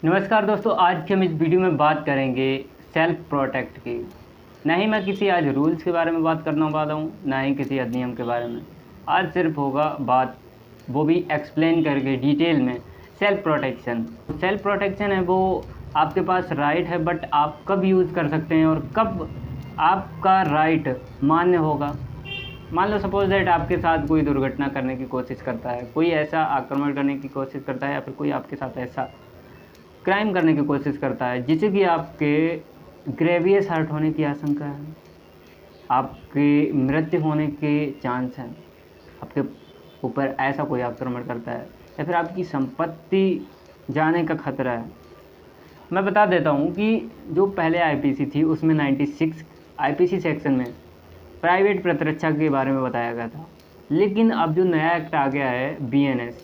नमस्कार दोस्तों, आज की हम इस वीडियो में बात करेंगे सेल्फ प्रोटेक्ट की। ना ही मैं किसी आज रूल्स के बारे में बात करने वाला हूँ, ना ही किसी अधिनियम के बारे में। आज सिर्फ होगा बात, वो भी एक्सप्लेन करके डिटेल में, सेल्फ प्रोटेक्शन। सेल्फ प्रोटेक्शन है वो आपके पास राइट है, बट आप कब यूज़ कर सकते हैं और कब आपका राइट मान्य होगा। मान लो सपोज दैट आपके साथ कोई दुर्घटना करने की कोशिश करता है, कोई ऐसा आक्रमण करने की कोशिश करता है, या फिर कोई आपके साथ ऐसा क्राइम करने की कोशिश करता है जिससे कि आपके ग्रेवियस हर्ट होने की आशंका है, आपकी मृत्यु होने के चांस हैं, आपके ऊपर ऐसा कोई आक्रमण करता है, या फिर आपकी संपत्ति जाने का खतरा है। मैं बता देता हूँ कि जो पहले आईपीसी थी उसमें 96 आईपीसी सेक्शन में प्राइवेट प्रतिरक्षा के बारे में बताया गया था, लेकिन अब जो नया एक्ट आ गया है बीएनएस,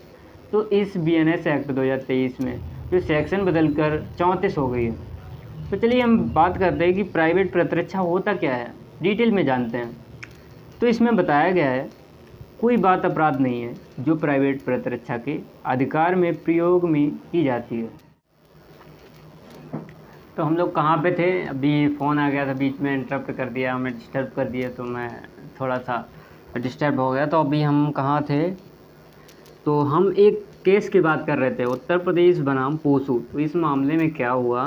तो इस बीएनएस एक्ट 2023 में जो सेक्शन बदलकर 34 हो गई है। तो चलिए हम बात करते हैं कि प्राइवेट प्रतिरक्षा होता क्या है, डिटेल में जानते हैं। तो इसमें बताया गया है कोई बात अपराध नहीं है जो प्राइवेट प्रतिरक्षा के अधिकार में प्रयोग में की जाती है। तो हम लोग कहाँ पे थे, अभी फ़ोन आ गया था बीच में, इंटरप्ट कर दिया, हमें डिस्टर्ब कर दिया, तो मैं थोड़ा सा डिस्टर्ब हो गया। तो अभी हम कहाँ थे, तो हम एक केस की बात कर रहे थे, उत्तर प्रदेश बनाम पोसू। तो इस मामले में क्या हुआ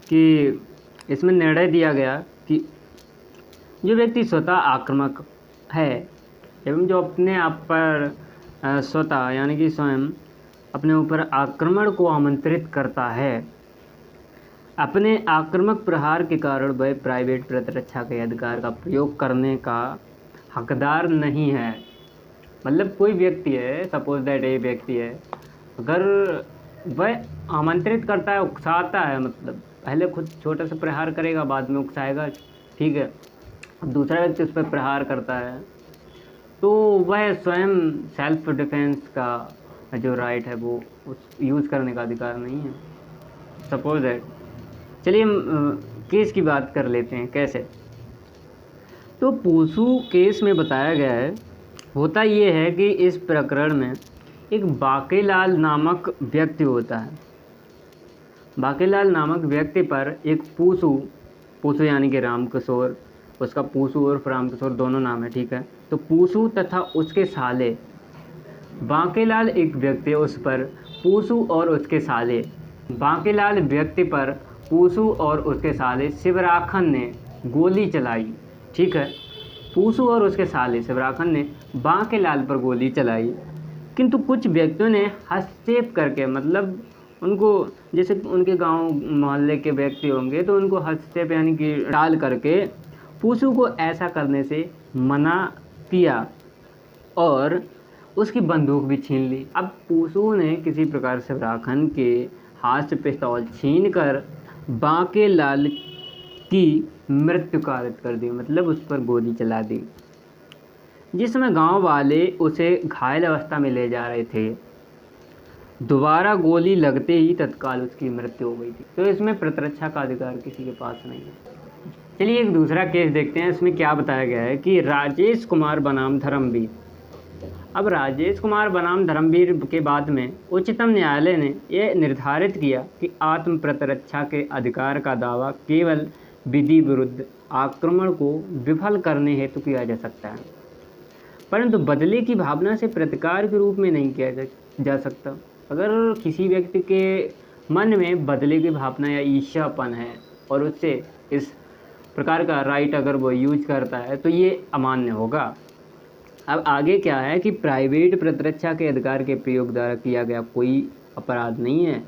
कि इसमें निर्णय दिया गया कि जो व्यक्ति स्वतः आक्रामक है एवं जो अपने आप पर स्वतः यानी कि स्वयं अपने ऊपर आक्रमण को आमंत्रित करता है, अपने आक्रामक प्रहार के कारण वह प्राइवेट प्रतिरक्षा के अधिकार का प्रयोग करने का हकदार नहीं है। मतलब कोई व्यक्ति है, सपोज दैट ए व्यक्ति है, अगर वह आमंत्रित करता है, उकसाता है, मतलब पहले खुद छोटा सा प्रहार करेगा, बाद में उकसाएगा, ठीक है, अब दूसरा व्यक्ति उस पर प्रहार करता है, तो वह स्वयं सेल्फ डिफेंस का जो राइट है वो उस यूज़ करने का अधिकार नहीं है। सपोज दैट, चलिए हम केस की बात कर लेते हैं कैसे। तो पोसू केस में बताया गया है, होता ये है कि इस प्रकरण में एक बाकेलाल नामक व्यक्ति होता है। बाकेलाल नामक व्यक्ति पर एक पूसू यानी कि रामकिशोर, उसका पूसू और रामकिशोर दोनों नाम है, ठीक है। तो पूसू तथा उसके साले बाकेलाल एक व्यक्ति, उस पर पूसू और उसके साले बाकेलाल व्यक्ति पर पूसू और उसके साले शिवराखन ने गोली चलाई, ठीक है। पूसू और उसके साले शिवराखन ने बाकेलाल पर गोली चलाई, किंतु कुछ व्यक्तियों ने हस्तक्षेप करके, मतलब उनको, जैसे उनके गांव मोहल्ले के व्यक्ति होंगे तो उनको हस्तक्षेप यानी कि टाल करके पूसू को ऐसा करने से मना किया और उसकी बंदूक भी छीन ली। अब पूसू ने किसी प्रकार शिवराखन के हाथ से पिस्तौल छीनकर बाकेलाल की मृत्यु कारित कर दी, मतलब उस पर गोली चला दी। जिस समय गांव वाले उसे घायल अवस्था में ले जा रहे थे, दोबारा गोली लगते ही तत्काल उसकी मृत्यु हो गई थी। तो इसमें प्रतिरक्षा का अधिकार किसी के पास नहीं है। चलिए एक दूसरा केस देखते हैं। इसमें क्या बताया गया है कि राजेश कुमार बनाम धर्मवीर। अब राजेश कुमार बनाम धर्मवीर के बाद में उच्चतम न्यायालय ने यह निर्धारित किया कि आत्म प्रतिरक्षा के अधिकार का दावा केवल विधि विरुद्ध आक्रमण को विफल करने हेतु किया जा सकता है, परंतु बदले की भावना से प्रतिकार के रूप में नहीं किया जा सकता। अगर किसी व्यक्ति के मन में बदले की भावना या ईर्ष्यापन है और उससे इस प्रकार का राइट अगर वो यूज करता है तो ये अमान्य होगा। अब आगे क्या है कि प्राइवेट प्रतिरक्षा के अधिकार के प्रयोग द्वारा किया गया कोई अपराध नहीं है।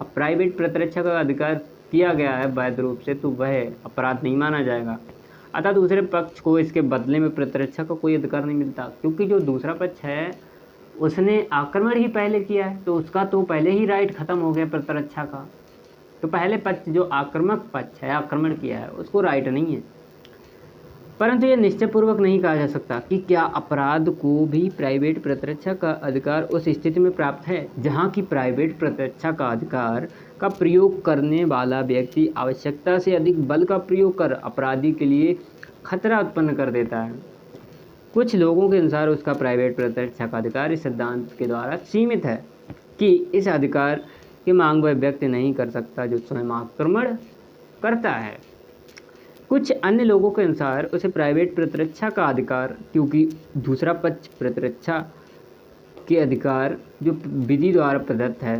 अब प्राइवेट प्रतिरक्षा का अधिकार किया गया है वैध रूप से, तो वह अपराध नहीं माना जाएगा। अतः दूसरे पक्ष को इसके बदले में प्रतिरक्षा का कोई अधिकार नहीं मिलता, क्योंकि जो दूसरा पक्ष है उसने आक्रमण ही पहले किया है, तो उसका तो पहले ही राइट खत्म हो गया प्रतिरक्षा का। तो पहले पक्ष जो आक्रामक पक्ष है, आक्रमण किया है, उसको राइट नहीं है। परंतु यह निश्चयपूर्वक नहीं कहा जा सकता कि क्या अपराध को भी प्राइवेट प्रतिरक्षा का अधिकार उस स्थिति में प्राप्त है जहां की प्राइवेट प्रतिरक्षा का अधिकार का प्रयोग करने वाला व्यक्ति आवश्यकता से अधिक बल का प्रयोग कर अपराधी के लिए खतरा उत्पन्न कर देता है। कुछ लोगों के अनुसार उसका प्राइवेट प्रतिरक्षा का अधिकार इस सिद्धांत के द्वारा सीमित है कि इस अधिकार की मांग वह व्यक्ति नहीं कर सकता जो स्वयं आक्रमण करता है। कुछ अन्य लोगों के अनुसार उसे प्राइवेट प्रतिरक्षा का अधिकार, क्योंकि दूसरा पक्ष प्रतिरक्षा के अधिकार जो विधि द्वारा प्रदत्त है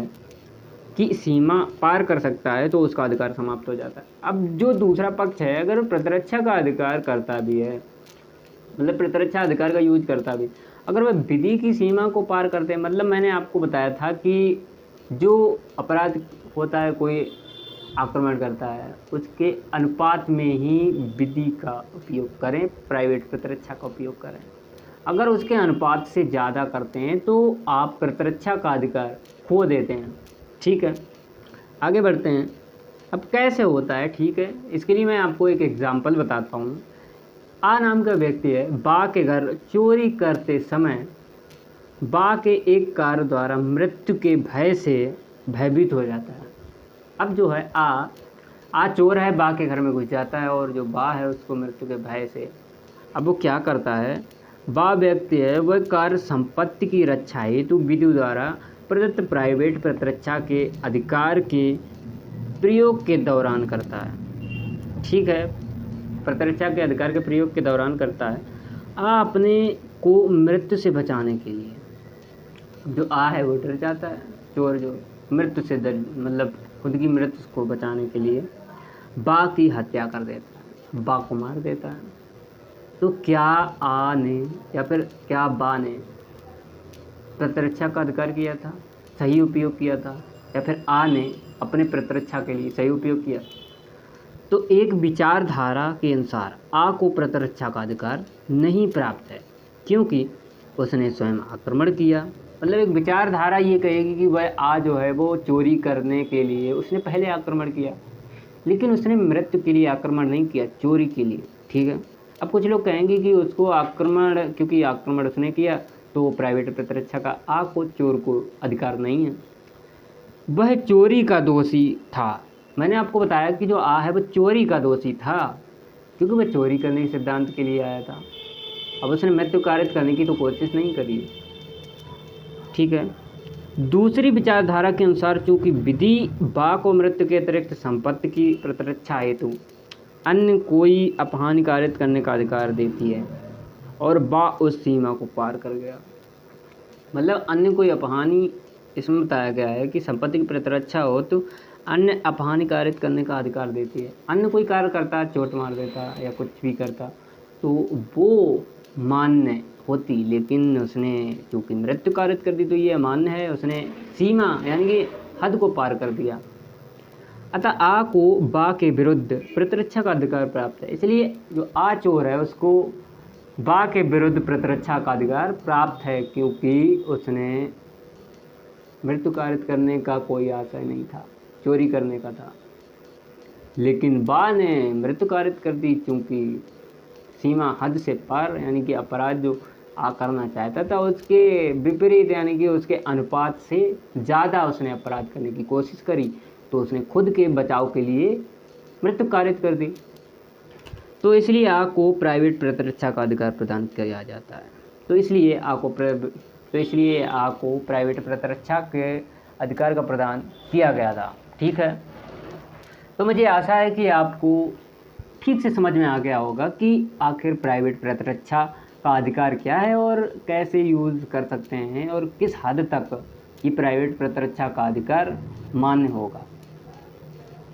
की सीमा पार कर सकता है तो उसका अधिकार समाप्त हो जाता है। अब जो दूसरा पक्ष है अगर प्रतिरक्षा का अधिकार करता भी है, मतलब प्रतिरक्षा अधिकार का यूज करता भी, अगर वह विधि की सीमा को पार करते हैं, मतलब मैंने आपको बताया था कि जो अपराध होता है, कोई आक्रमण करता है, उसके अनुपात में ही विधि का उपयोग करें, प्राइवेट प्रतिरक्षा का उपयोग करें। अगर उसके अनुपात से ज़्यादा करते हैं तो आप प्रतिरक्षा का अधिकार खो देते हैं। ठीक है, आगे बढ़ते हैं। अब कैसे होता है, ठीक है, इसके लिए मैं आपको एक एग्जाम्पल बताता हूँ। आ नाम का व्यक्ति है, बा के घर चोरी करते समय बा के एक कार द्वारा मृत्यु के भय से भयभीत हो जाता है। अब जो है आ चोर है, बा के घर में घुस जाता है और जो बा है उसको मृत्यु के भय से, अब वो क्या करता है, बा व्यक्ति है वह कार्य संपत्ति की रक्षा हेतु विधि द्वारा प्रदत्त प्राइवेट प्रतिरक्षा के अधिकार के प्रयोग के दौरान करता है। ठीक है, प्रतिरक्षा के अधिकार के प्रयोग के दौरान करता है अपने को मृत्यु से बचाने के लिए। जो है वो डर जाता है, चोर जो मृत्यु से डर, मतलब खुद की मृत्यु को बचाने के लिए बा की हत्या कर देता है, बा को मार देता है। तो क्या आ ने या फिर क्या बा ने प्रतिरक्षा का अधिकार किया था, सही उपयोग किया था, या फिर आ ने अपने प्रतिरक्षा के लिए सही उपयोग किया? तो एक विचारधारा के अनुसार आ को प्रतिरक्षा का अधिकार नहीं प्राप्त है, क्योंकि उसने स्वयं आक्रमण किया। मतलब एक विचारधारा ये कहेगी कि वह आ जो है वो चोरी करने के लिए उसने पहले आक्रमण किया, लेकिन उसने मृत्यु के लिए आक्रमण नहीं किया, चोरी के लिए। ठीक है, अब कुछ लोग कहेंगे कि उसको आक्रमण, क्योंकि आक्रमण उसने किया तो प्राइवेट प्रतिरक्षा का आ को, चोर को अधिकार नहीं है, वह चोरी का दोषी था। मैंने आपको बताया कि जो आ है वो चोरी का दोषी था, क्योंकि वह चोरी करने के सिद्धांत के लिए आया था। अब उसने मृत्यु कारित करने की तो कोशिश नहीं करी। ठीक है, दूसरी विचारधारा के अनुसार चूंकि विधि बा को मृत्यु के अतिरिक्त संपत्ति की प्रतिरक्षा हेतु अन्य कोई अपहानि कारित करने का अधिकार देती है और बा उस सीमा को पार कर गया। मतलब अन्य कोई अपहानि, इसमें बताया गया है कि संपत्ति की प्रतिरक्षा हो तो अन्य अपहानि कारित करने का अधिकार देती है। अन्य कोई कार्य करता, चोट मार देता या कुछ भी करता तो वो मान्य होती, लेकिन उसने चूँकि मृत्यु कारित कर दी तो ये अमान्य है, उसने सीमा यानी कि हद को पार कर दिया। अतः आ को बा के विरुद्ध प्रतिरक्षा का अधिकार प्राप्त है, इसलिए जो आ चोर है उसको बा के विरुद्ध प्रतिरक्षा का अधिकार प्राप्त है, क्योंकि उसने मृत्यु कारित करने का कोई आशय नहीं था, चोरी करने का था। लेकिन बा ने मृत्यु कारित कर दी, चूँकि सीमा हद से पार, यानी कि अपराध जो आ करना चाहता था उसके विपरीत, यानी कि उसके अनुपात से ज़्यादा उसने अपराध करने की कोशिश करी, तो उसने खुद के बचाव के लिए मृत्यु कारित कर दी। तो इसलिए आ को प्राइवेट प्रतिरक्षा का अधिकार प्रदान किया जाता है। तो इसलिए आ को प्राइवेट प्रतिरक्षा के अधिकार का प्रदान किया गया था। ठीक है, तो मुझे आशा है कि आपको ठीक से समझ में आ गया होगा कि आखिर प्राइवेट प्रतिरक्षा का अधिकार क्या है और कैसे यूज़ कर सकते हैं और किस हद तक ये प्राइवेट प्रतिरक्षा का अधिकार मान्य होगा।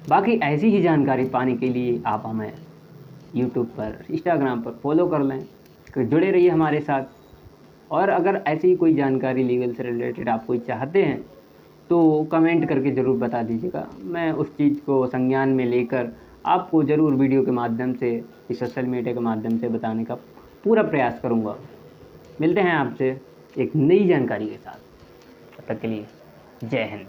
बाकी ऐसी ही जानकारी पाने के लिए आप हमें यूट्यूब पर, इंस्टाग्राम पर फॉलो कर लें, जुड़े रहिए हमारे साथ। और अगर ऐसी ही कोई जानकारी लीगल से रिलेटेड आप कोई चाहते हैं तो कमेंट करके ज़रूर बता दीजिएगा। मैं उस चीज़ को संज्ञान में लेकर आपको ज़रूर वीडियो के माध्यम से, सोशल मीडिया के माध्यम से बताने का पूरा प्रयास करूँगा। मिलते हैं आपसे एक नई जानकारी के साथ, तब तक के लिए जय हिंद।